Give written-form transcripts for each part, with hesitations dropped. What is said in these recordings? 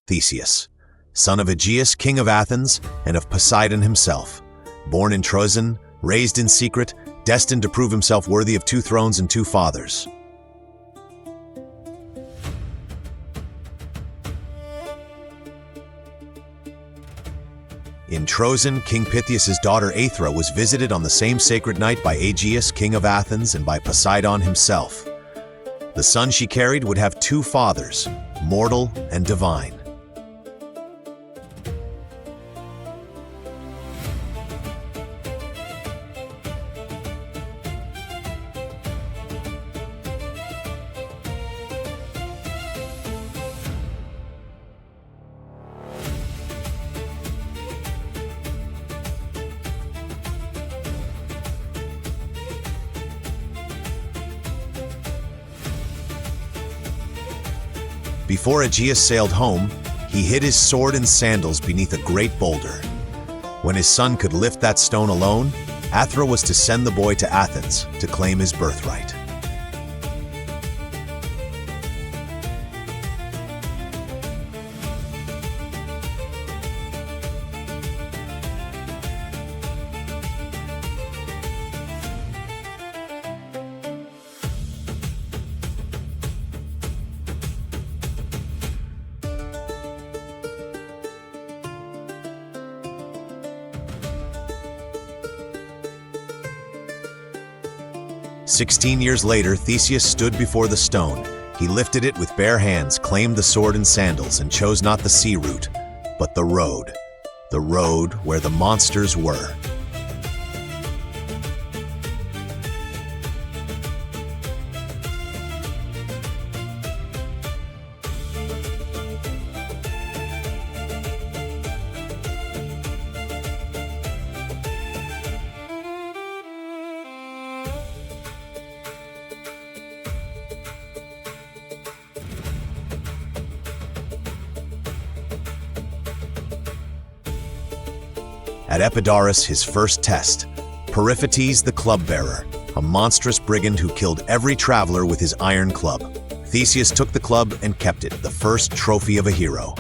Theseus, son of Aegeus, king of Athens, and of Poseidon himself. Born in Troezen, raised in secret, destined to prove himself worthy of 2 thrones and 2 fathers. In Troezen, King Pythias' daughter Aethra was visited on the same sacred night by Aegeus, king of Athens, and by Poseidon himself. The son she carried would have 2 fathers, mortal and divine. Before Aegeus sailed home, he hid his sword and sandals beneath a great boulder. When his son could lift that stone alone, Aethra was to send the boy to Athens to claim his birthright. "16 years later, Theseus stood before the stone. He lifted it with bare hands, claimed the sword and sandals, and chose not the sea route, but the road where the monsters were. At Epidaurus, his first test, Periphetes the Club-Bearer, a monstrous brigand who killed every traveler with his iron club. Theseus took the club and kept it, the first trophy of a hero.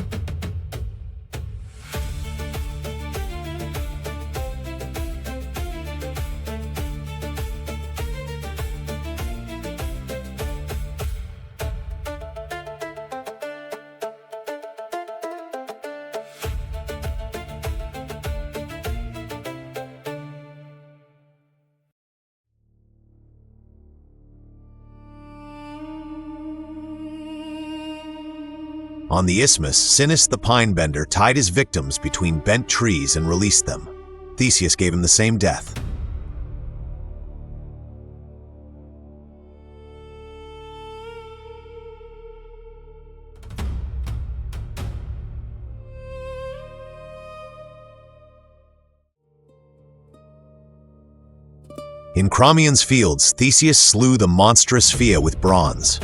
On the isthmus, Sinis the pine-bender tied his victims between bent trees and released them. Theseus gave him the same death. In Crommyon's fields, Theseus slew the monstrous Phia with bronze.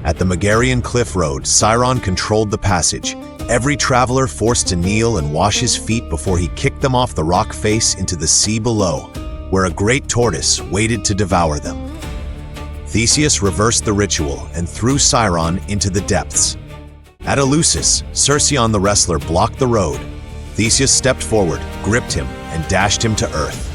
At the Megarian cliff road, Sciron controlled the passage, every traveler forced to kneel and wash his feet before he kicked them off the rock face into the sea below, where a great tortoise waited to devour them. Theseus reversed the ritual and threw Sciron into the depths. At Eleusis, Cercyon the wrestler blocked the road. Theseus stepped forward, gripped him, and dashed him to earth.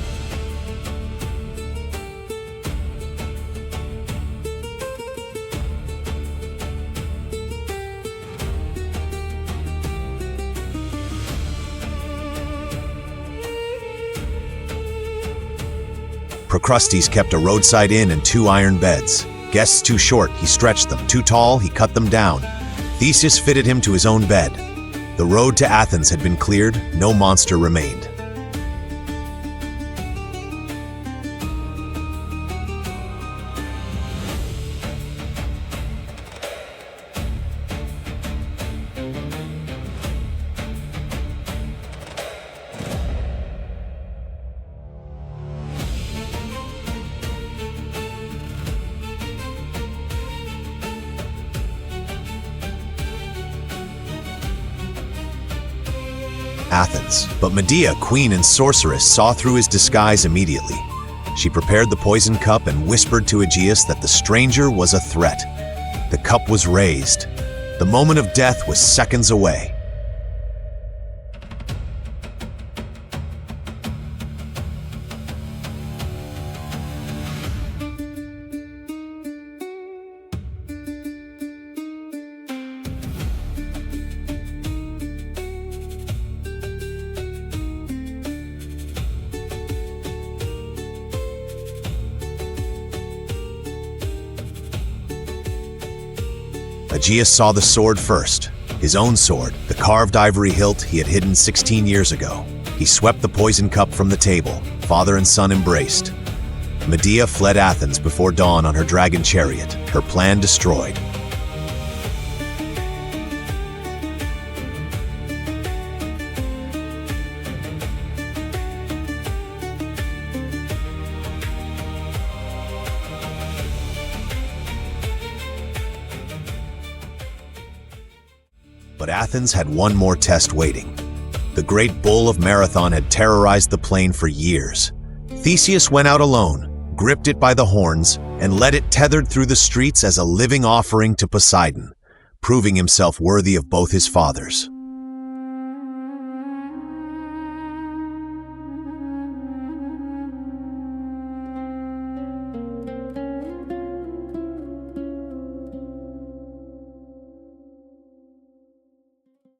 Procrustes kept a roadside inn and 2 iron beds. Guests too short, he stretched them. Too tall, he cut them down. Theseus fitted him to his own bed. The road to Athens had been cleared, no monster remained. Athens, but Medea, queen and sorceress, saw through his disguise immediately. She prepared the poison cup and whispered to Aegeus that the stranger was a threat. The cup cup was raised. The moment of death was seconds away. Aegeus saw the sword first, his own sword, the carved ivory hilt he had hidden 16 years ago. He swept the poison cup from the table. Father and son embraced. Medea fled Athens before dawn on her dragon chariot, her plan destroyed. But Athens had one more test waiting. The great bull of Marathon had terrorized the plain for years. Theseus went out alone, gripped it by the horns, and led it tethered through the streets as a living offering to Poseidon, proving himself worthy of both his fathers.